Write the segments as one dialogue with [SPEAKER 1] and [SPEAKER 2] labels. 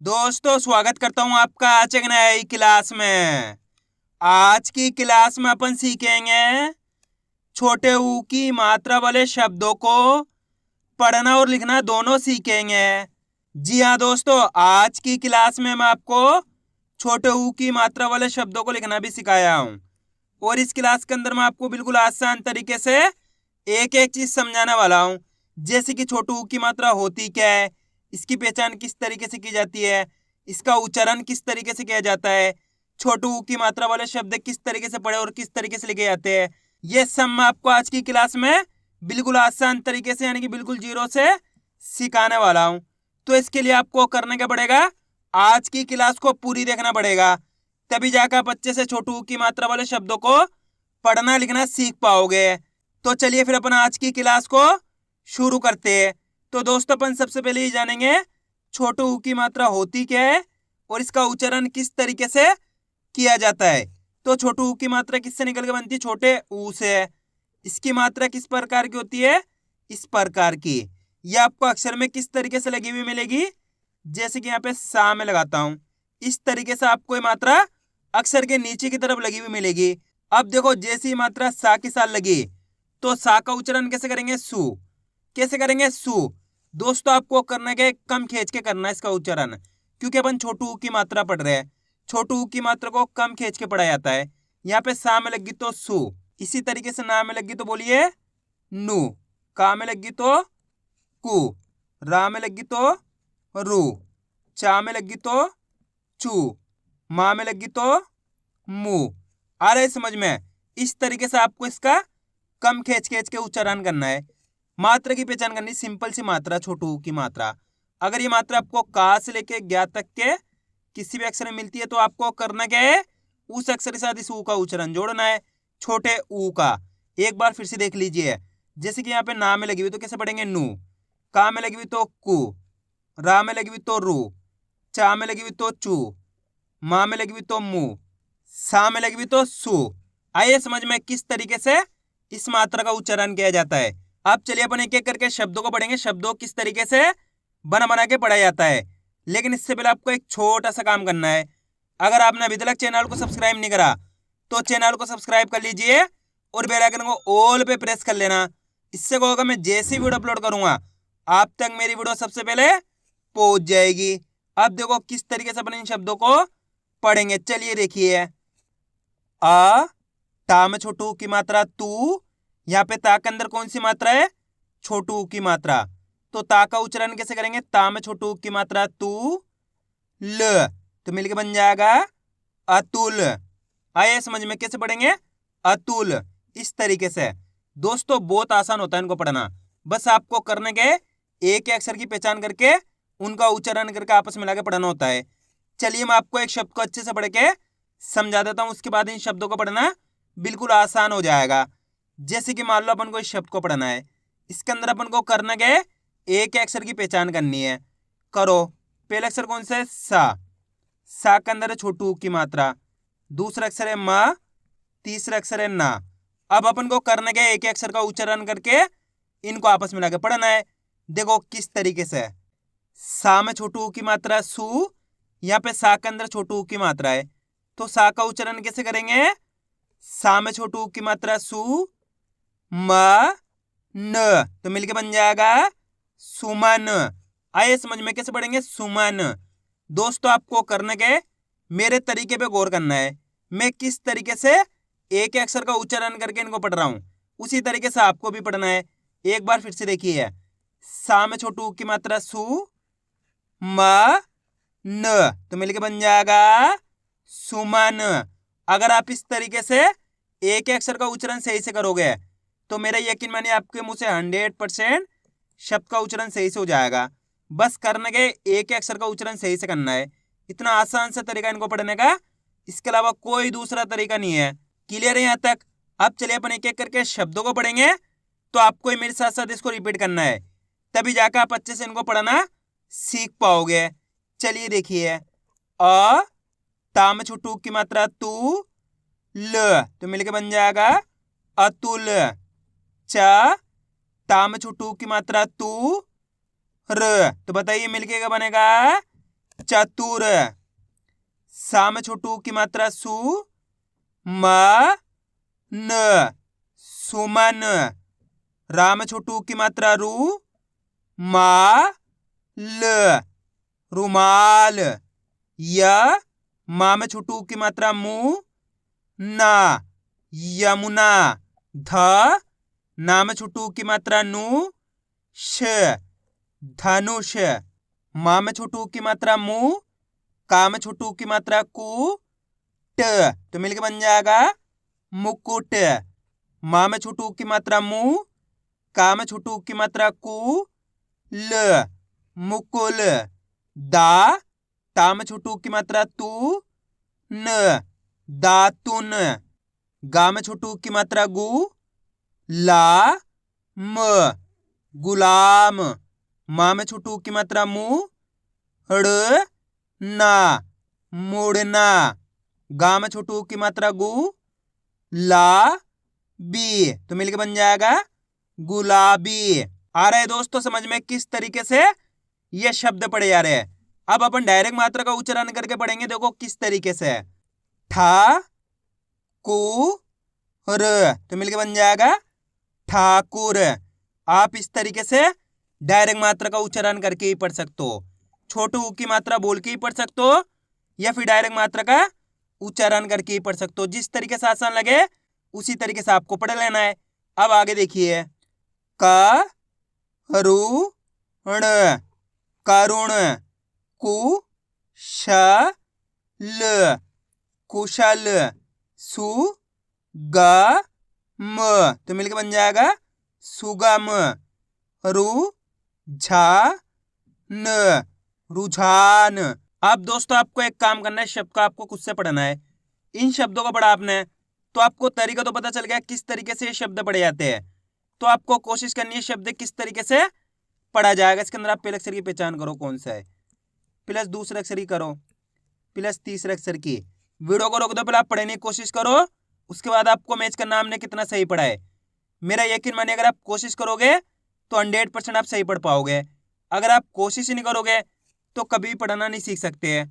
[SPEAKER 1] दोस्तों स्वागत करता हूं आपका आज एक नई क्लास में। आज की क्लास में अपन सीखेंगे छोटे ऊ की मात्रा वाले शब्दों को पढ़ना और लिखना दोनों सीखेंगे। जी हाँ दोस्तों, आज की क्लास में मैं आपको छोटे ऊ की मात्रा वाले शब्दों को लिखना भी सिखाया हूं और इस क्लास के अंदर मैं आपको बिल्कुल आसान तरीके से एक एक चीज समझाने वाला हूं। जैसे कि छोटे ऊ की मात्रा होती क्या है, इसकी पहचान किस तरीके से की जाती है, इसका उच्चारण किस तरीके से किया जाता है, छोटे ऊ की मात्रा वाले शब्द किस तरीके से पढ़े और किस तरीके से लिखे जाते हैं, ये सब मैं आपको आज की क्लास में बिल्कुल आसान तरीके से यानी कि बिल्कुल जीरो से सिखाने वाला हूं। तो इसके लिए आपको करने क्या पड़ेगा, आज की क्लास को पूरी देखना पड़ेगा, तभी जाकर आप अच्छे से छोटे ऊ की मात्रा वाले शब्दों को पढ़ना लिखना सीख पाओगे। तो चलिए फिर अपन आज की क्लास को शुरू करते हैं। तो दोस्तों अपन सबसे पहले ये जानेंगे छोटे ऊ की मात्रा होती क्या है और इसका उच्चारण किस तरीके से किया जाता है। तो छोटे ऊ की मात्रा किससे निकल के बनती है, छोटे ऊ से। इसकी मात्रा किस प्रकार की होती है, इस प्रकार की। यह आपको अक्षर में किस तरीके से लगी हुई मिलेगी, जैसे कि यहाँ पे सा में लगाता हूं, इस तरीके से आपको ये मात्रा अक्षर के नीचे की तरफ लगी हुई मिलेगी। अब देखो जैसी मात्रा सा के साथ लगी तो सा का उच्चारण कैसे करेंगे, सु। कैसे करेंगे, सु। दोस्तों आपको करना क्या है, कम खींच के करना है इसका उच्चारण, क्योंकि अपन छोटू ऊ की मात्रा पढ़ रहे हैं। छोटू ऊ की मात्रा को कम खींच के पढ़ा जाता है। यहाँ पे सा में लगी तो सु, इसी तरीके से ना में लगी तो बोलिए नु, का में लगी तो कु, रा में लगी तो रू, चा में लगी तो चू, माँ में लगी तो मु। आ रहा है समझ में। इस तरीके से आपको इसका कम खींच खींच के उच्चारण करना है। मात्रा की पहचान करनी, सिंपल सी मात्रा छोटू ऊ की मात्रा। अगर ये मात्रा आपको का से लेके ज्ञा तक के किसी भी अक्षर में मिलती है तो आपको करना क्या है, उस अक्षर के साथ इस ऊ का उच्चारण जोड़ना है, छोटे ऊ का। एक बार फिर से देख लीजिए, जैसे कि यहाँ पे ना में लगी हुई तो कैसे पढ़ेंगे, नू, का में लगी हुई तो कु, रा में लगी हुई तो रू, चा में लगी हुई तो चू, माँ में लगी हुई तो मु, सा में लगी हुई तो सु। आइए समझ में किस तरीके से इस मात्रा का उच्चारण किया जाता है। अब चलिए अपन एक एक करके शब्दों को पढ़ेंगे, शब्दों किस तरीके से बना बना के पढ़ा जाता है। लेकिन इससे पहले आपको एक छोटा सा काम करना है। अगर आपने अभी तक चैनल को सब्सक्राइब नहीं करा तो चैनल को सब्सक्राइब कर लीजिए और बेल आइकन को ऑल पे प्रेस कर लेना। इससे क्या होगा, मैं जैसी वीडियो अपलोड करूंगा आप तक मेरी वीडियो सबसे पहले पहुंच जाएगी। अब देखो किस तरीके से अपन इन शब्दों को पढ़ेंगे। चलिए देखिए, आ, ता में छोटू ऊ की मात्रा तू। यहाँ पे ता के अंदर कौन सी मात्रा है, छोटू ऊ की मात्रा। तो ता का उच्चारण कैसे करेंगे, ता में छोटू ऊ की मात्रा तू, ल, तो मिलके बन जाएगा अतुल। आइए समझ में कैसे पढ़ेंगे, अतुल। इस तरीके से दोस्तों बहुत आसान होता है इनको पढ़ना। बस आपको करने के एक एक अक्षर की पहचान करके उनका उच्चारण करके आपस में मिला के पढ़ना होता है। चलिए मैं आपको एक शब्द को अच्छे से पढ़ के समझा देता हूं, उसके बाद इन शब्दों को पढ़ना बिल्कुल आसान हो जाएगा। जैसे कि मान लो अपन को इस शब्द को पढ़ना है, इसके अंदर अपन को करना क्या है, एक अक्षर की पहचान करनी है। करो, पहला अक्षर कौन सा है, सा के अंदर है छोटू ऊ की मात्रा, दूसरा अक्षर है मा, तीसरा अक्षर है ना। अब अपन को करना क्या है, एक अक्षर का उच्चारण करके इनको आपस में लाके पढ़ना है। देखो किस तरीके से, सा में छोटू ऊ की मात्रा सु, यहाँ पे सा के अंदर छोटू ऊ की मात्रा है, तो सा का उच्चारण कैसे करेंगे, सा में छोटू ऊ की मात्रा सु, म, न, तो मिलके बन जाएगा सुमन। आइए समझ में कैसे पढ़ेंगे, सुमन। दोस्तों आपको करने के मेरे तरीके पे गौर करना है, मैं किस तरीके से एक अक्षर का उच्चारण करके इनको पढ़ रहा हूं उसी तरीके से आपको भी पढ़ना है। एक बार फिर से देखिए, सा में छोटू ऊ की मात्रा सु, म, न, तो मिलके बन जाएगा सुमन। अगर आप इस तरीके से एक अक्षर का उच्चारण सही से करोगे तो मेरा यकीन मानिए आपके मुंह से 100% शब्द का उच्चारण सही से हो जाएगा। बस करने के एक अक्षर का उच्चारण सही से करना है। इतना आसान सा तरीका इनको पढ़ने का, इसके अलावा कोई दूसरा तरीका नहीं है। क्लियर है यहाँ तक। अब चलिए अपन एक एक करके शब्दों को पढ़ेंगे, तो आपको मेरे साथ साथ इसको रिपीट करना है, तभी जाकर आप अच्छे से इनको पढ़ना सीख पाओगे। चलिए देखिए, अ, ता में छोटू की मात्रा तू, ल, तो मिलके बन जाएगा अतुल। च, ता में छोटू की मात्रा तू, र, तो बताइए मिलके क्या बनेगा, चतुर। सा में छोटू की मात्रा सु, म न, सुमन। रा में छोटू की मात्रा रू, मा ल, रुमाल। य मा में छोटू की मात्रा मु, ना, यमुना। ध ना में छोटू की मात्रा नु, श, धनुष। मा में छोटू की मात्रा मु, का में छोटू की मात्रा कु, ट, तो मिलके बन जाएगा मुकुट। मा में छोटू की मात्रा मु, का में छोटू की मात्रा कु, ल, मुकुल। दा ता में छोटू की मात्रा तू, न, दातुन। गा में छोटू की मात्रा गु, ला, म, गुलाम। मा में छोटू की मात्रा मु, ड़, ना, मुड़ना। गा में छोटू की मात्रा गु, ला, बी, तो मिलके बन जाएगा गुलाबी। आ रहा है दोस्तों समझ में किस तरीके से ये शब्द पढ़े जा रहे हैं। अब अपन डायरेक्ट मात्रा का उच्चारण करके पढ़ेंगे, देखो किस तरीके से। ठा कु र, तो मिलके बन जाएगा ठाकुर। आप इस तरीके से डायरेक्ट मात्रा का उच्चारण करके ही पढ़ सकते हो, छोटू ऊ की मात्रा बोल के ही पढ़ सकते हो, या फिर डायरेक्ट मात्रा का उच्चारण करके ही पढ़ सकते हो। जिस तरीके से आसान लगे उसी तरीके से आपको पढ़ लेना है। अब आगे देखिए, क रु ण, करुण। कु श ल, कुशल। सु ग म, तो मिलके बन जाएगा सुगम। रु झा न, रुझान। अब दोस्तों आपको एक काम करना है, शब्द का आपको खुद से पढ़ना है। इन शब्दों को पढ़ा आपने तो आपको तरीका तो पता चल गया किस तरीके से ये शब्द पढ़े जाते हैं। तो आपको कोशिश करनी है शब्द किस तरीके से पढ़ा जाएगा। इसके अंदर आप पहले अक्षर की पहचान करो कौन सा है, प्लस दूसरे अक्षर की करो, प्लस तीसरे अक्षर की। वीडियो को रोक दो, पहले आप पढ़ने की कोशिश करो, उसके बाद आपको मैच करना हमने कितना सही पढ़ा है। मेरा यकीन मानिए अगर आप कोशिश करोगे तो 100% आप सही पढ़ पाओगे। अगर आप कोशिश ही नहीं करोगे तो कभी पढ़ना नहीं सीख सकते हैं।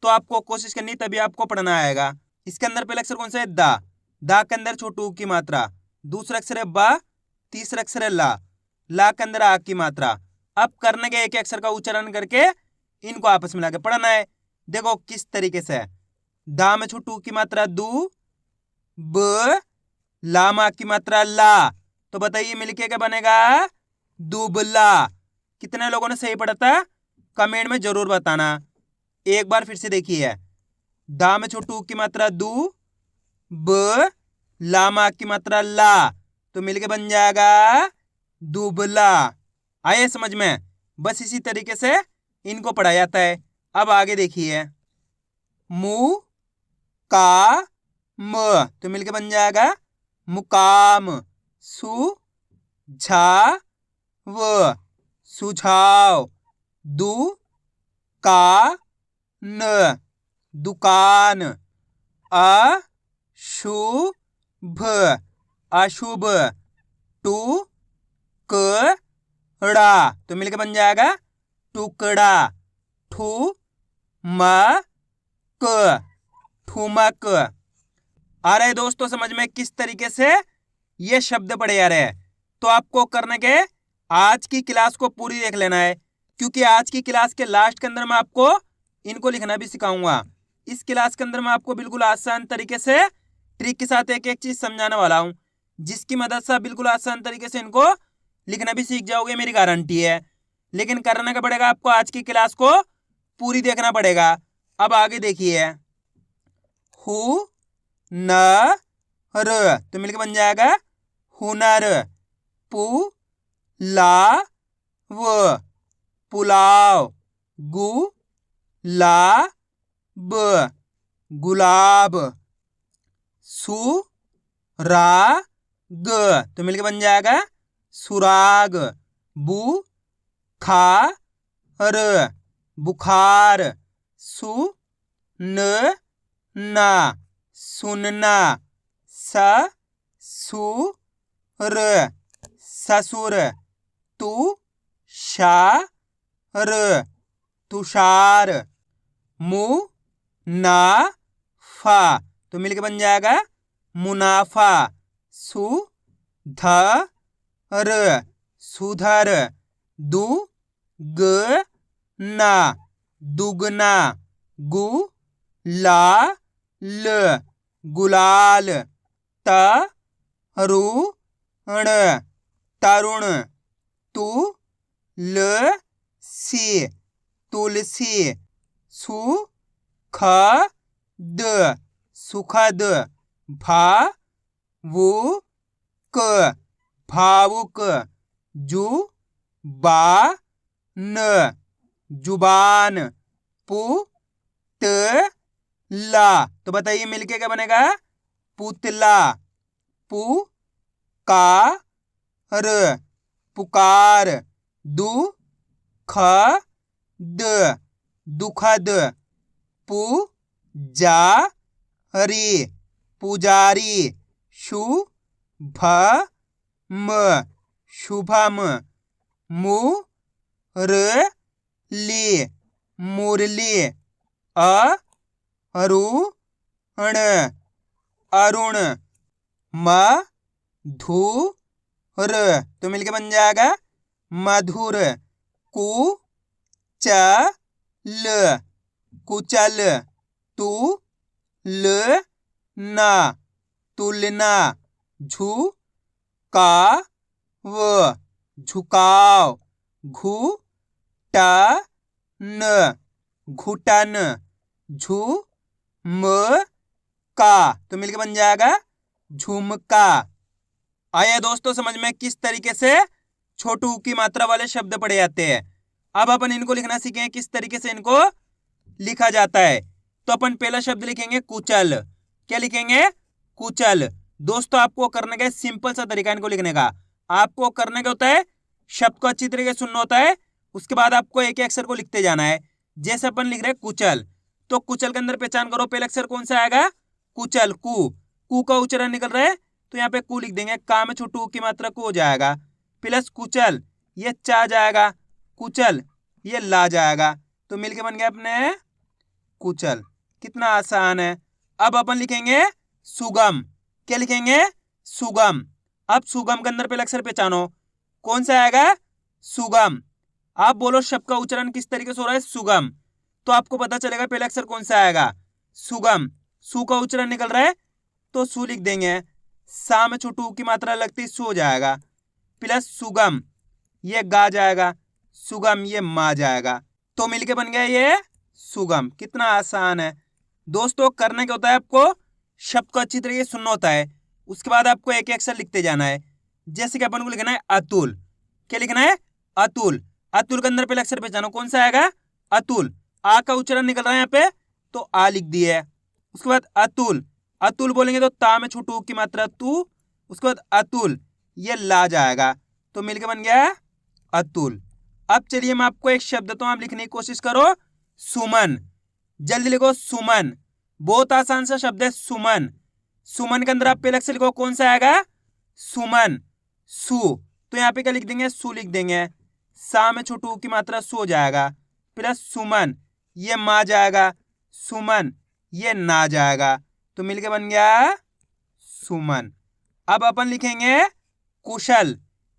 [SPEAKER 1] तो आपको कोशिश करनी तभी आपको पढ़ना आएगा। इसके अंदर पहला अक्षर कौन सा है, दा। दा के अंदर छोटू ऊ की मात्रा, दूसरा अक्षर है बा, तीसरा अक्षर है ला, ला के अंदर आ की मात्रा। अब करने के एक अक्षर का उच्चारण करके इनको आपस में लाके पढ़ना है। देखो किस तरीके से। दा में छोटू की मात्रा दू, ब, ला मा की मात्रा ला, तो बताइए मिलके क्या बनेगा, दुबला। कितने लोगों ने सही पढ़ा था कमेंट में जरूर बताना। एक बार फिर से देखिए, दा में छोटू की मात्रा दू, ब, ला मा की मात्रा ला, तो मिलके बन जाएगा दुबला। आए समझ में। बस इसी तरीके से इनको पढ़ा जाता है। अब आगे देखिए, मु का म, तो मिलके बन जाएगा मुकाम। सु झा व, सुझाव। दु का न, दुकान। अ शु भ, अशुभ। टू क ड़ा, तो मिलके बन जाएगा टुकड़ा। ठू म क, ठुमक। आ रहे दोस्तों समझ में किस तरीके से ये शब्द पढ़े जा रहे हैं। तो आपको करने के आज की क्लास को पूरी देख लेना है, क्योंकि आज की क्लास के लास्ट के अंदर मैं आपको इनको लिखना भी सिखाऊंगा। इस क्लास के अंदर मैं आपको बिल्कुल आसान तरीके से ट्रिक के साथ एक एक चीज समझाने वाला हूं, जिसकी मदद से आप बिल्कुल आसान तरीके से इनको लिखना भी सीख जाओगे, मेरी गारंटी है। लेकिन करना क्या पड़ेगा, आपको आज की क्लास को पूरी देखना पड़ेगा। अब आगे देखिए, हु न र, तो मिलकर बन जाएगा हुनर। पु ला व, पुलाव। गु ला ब, गुलाब। सु रा ग, तो मिलकर बन जाएगा सुराग। बु खा र, बुखार। सु न ना, सुनना। स सु र, ससुर। तु शा र, तुषार। मुनाफा, तो मिलके बन जाएगा मुनाफा। सुधर, सुधर। दुगना, दुगना। गुलाल, गुलाल। तरुण, तरुण। तुलसी, तुलसी। सुखद, सुखद। भावुक, भावुक। जुबान, जुबान। पुतला, तो बताइए मिलके क्या बनेगा? पुतला। पुकार, पुकार। दुखद, दुखद। पुजारी, पुजारी। शुभम, शुभम। मुरली, मुरली। अरुण, अरुण। मधुर, तो मिलके बन जाएगा मधुर। कुचल, कुचल। तुलना, तुलना। झुकाव, झुकाव। घुटन, घुटन। झुमका, तो मिलके बन जाएगा झुमका। आया दोस्तों समझ में किस तरीके से छोटू की मात्रा वाले शब्द पढ़े जाते हैं। अब अपन इनको लिखना सीखेंगे किस तरीके से इनको लिखा जाता है। तो अपन पहला शब्द लिखेंगे कुचल। क्या लिखेंगे? कुचल। दोस्तों आपको करने का सिंपल सा तरीका इनको लिखने का। आपको करने का होता है शब्द को अच्छी तरीके से सुनना होता है, उसके बाद आपको एक अक्षर को लिखते जाना है। जैसे अपन लिख रहे हैं कुचल, तो कुचल के अंदर पहचान करो पहला अक्षर कौन सा आएगा? कुचल। कु का उच्चारण निकल रहा है तो यहाँ पे कु लिख देंगे। का में छोटू की मात्रा को हो जाएगा। प्लस कुचल, ये चा जाएगा। कुचल, ये ला जाएगा। तो मिलके बन गया अपने कुचल। कितना आसान है। अब अपन लिखेंगे सुगम। क्या लिखेंगे? सुगम। अब सुगम के अंदर पहला अक्षर पहचानो कौन सा आएगा? सुगम। आप बोलो शब्द का उच्चारण किस तरीके से हो रहा है? सुगम। तो आपको पता चलेगा पहला अक्षर कौन सा आएगा? सुगम। सु का उच्चारण निकल रहा है तो सु लिख देंगे। सा में छोटू की मात्रा लगती सु हो जाएगा। प्लस सुगम, ये गा जाएगा। सुगम, ये मा जाएगा। तो मिलके बन गया ये सुगम। कितना आसान है। दोस्तों करने क्या होता है, आपको शब्द को अच्छी तरीके से सुनना होता है, उसके बाद आपको एक अक्षर लिखते जाना है। जैसे कि अपन को लिखना है अतुल। क्या लिखना है? अतुल। अतुल के अंदर पहले अक्षर पहचानो कौन सा आएगा? अतुल। आ का उच्चारण निकल रहा है यहाँ पे तो आ लिख दिए। उसके बाद अतुल। अतुल बोलेंगे तो ता में छोटू की मात्रा तू। उसके बाद अतुल, ये ला जाएगा। तो मिलके बन गया अतुल। अब चलिए मैं आपको एक शब्द तो आप लिखने की कोशिश करो। सुमन। जल्दी लिखो सुमन। बहुत आसान सा शब्द है सुमन। सुमन के अंदर आप पहले अक्षर लिखो कौन सा आएगा? सुमन। सु, तो यहाँ पे क्या लिख देंगे? सु लिख देंगे। सा में छोटू की मात्रा सु हो जाएगा। प्लस सुमन, ये मा जाएगा। सुमन, ये ना जाएगा। तो मिलके बन गया सुमन। अब अपन लिखेंगे कुशल।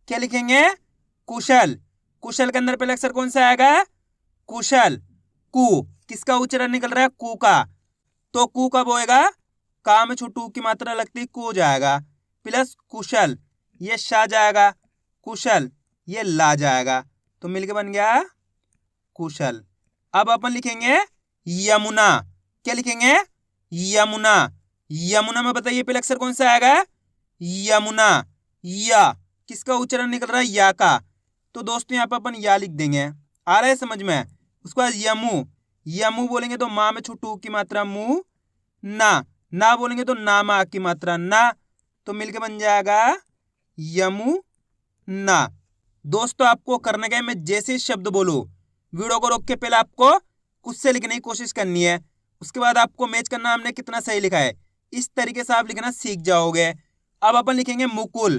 [SPEAKER 1] क्या लिखेंगे? कुशल। कुशल के अंदर पहले अक्षर कौन सा आएगा? कुशल। कु, किसका उच्चारण निकल रहा है? कु का। तो कु कब होएगा? का में छोटू की मात्रा लगती कु हो जाएगा। प्लस कुशल, ये शा जाएगा। कुशल, ये ला जाएगा। तो मिलके बन गया कुशल। अब अपन लिखेंगे यमुना। क्या लिखेंगे? यमुना। यमुना में बताइए पहले अक्षर कौन सा आएगा? यमुना। या, किसका उच्चारण निकल रहा है? या का। तो दोस्तों यहाँ पर अपन या लिख देंगे। आ रहा है समझ में? उसके बाद यमु। यमु बोलेंगे तो माँ में छोटू की मात्रा मु। ना बोलेंगे तो ना मा की मात्रा ना। तो मिलके बन जाएगा यमु ना। दोस्तों आपको करने का है, मैं जैसे शब्द बोलूं वीडियो को रोक के पहले आपको खुद से लिखने की कोशिश करनी है, उसके बाद आपको मैच करना हमने कितना सही लिखा है। इस तरीके से आप लिखना सीख जाओगे। अब अपन लिखेंगे मुकुल।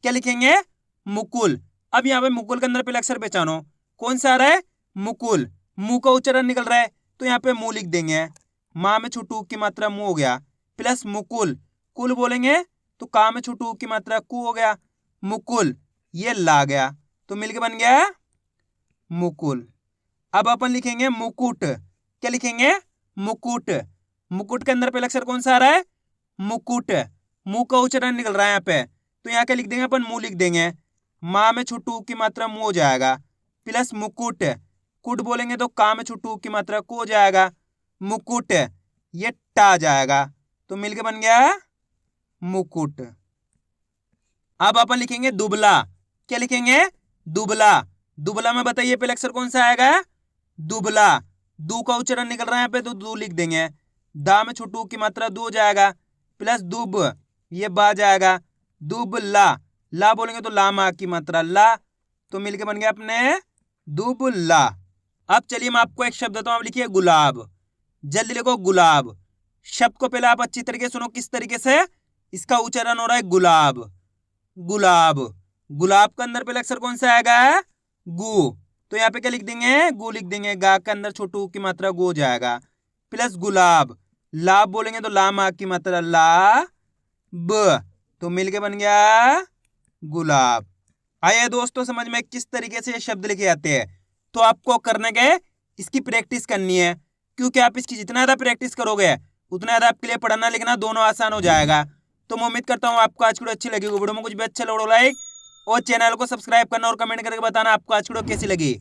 [SPEAKER 1] क्या लिखेंगे? मुकुल। अब यहाँ पे मुकुल के अंदर पहले अक्षर पहचानो कौन सा आ रहा है? मुकुल। मु का उच्चारण निकल रहा है तो यहाँ पे मु लिख देंगे। माँ में छोटू की मात्रा मु हो गया, प्लस मुकुल, कुल बोलेंगे तो का में छोटू की मात्रा कु हो गया, मुकुल, ये ला गया तो मिलके बन गया मुकुल। अब अपन लिखेंगे मुकुट। क्या लिखेंगे? मुकुट। मुकुट के अंदर पहला अक्षर कौन सा आ रहा है? मुकुट। मुंह का उच्चारण निकल रहा है यहाँ पे, तो यहाँ क्या लिख देंगे अपन? मुंह लिख देंगे। माँ में छोटू की मात्रा मुंह हो जाएगा, प्लस मुकुट, कुट बोलेंगे तो का में छोटू की मात्रा को हो जाएगा, मुकुट, ये टा जाएगा तो मिलके बन गया मुकुट। अब अपन लिखेंगे दुबला। क्या लिखेंगे? दुबला। दुबला में बताइए पहले अक्षर कौन सा आएगा? दुबला। दू का उच्चारण निकल रहा है यहाँ पे तो दू लिख देंगे। दा में छोटू की मात्रा दू हो जाएगा, प्लस दुब, ये बा जाएगा, दुबला। ला बोलेंगे तो ला मा की मात्रा ला, तो मिलके बन गया अपने दुबला। अब चलिए मैं आपको एक शब्द देता हूं, आप लिखिए गुलाब। जल्दी लिखो गुलाब। शब्द को पहले आप अच्छी तरीके सुनो, किस तरीके से इसका उच्चारण हो रहा है, गुलाब। गुलाब। गुलाब के अंदर पहले अक्षर कौन सा आएगा? गु, तो यहाँ पे क्या लिख देंगे? गु लिख देंगे। गा के अंदर छोटू की मात्रा गो जाएगा, प्लस गुलाब। लाभ बोलेंगे तो ला मा की मात्रा ला ब, तो मिलके बन गया गुलाब। आइए दोस्तों समझ में किस तरीके से ये शब्द लिखे जाते हैं। तो आपको करने के इसकी प्रैक्टिस करनी है, क्योंकि आप इसकी जितना ज्यादा प्रैक्टिस करोगे उतना ज्यादा आपके लिए पढ़ना लिखना दोनों आसान हो जाएगा। तो मैं उम्मीद करता हूँ आपको आज की वीडियो अच्छी लगी। वीडियो में कुछ भी अच्छा लगे लाइक और चैनल को सब्सक्राइब करना और कमेंट करके बताना आपको आज की वीडियो कैसी लगी।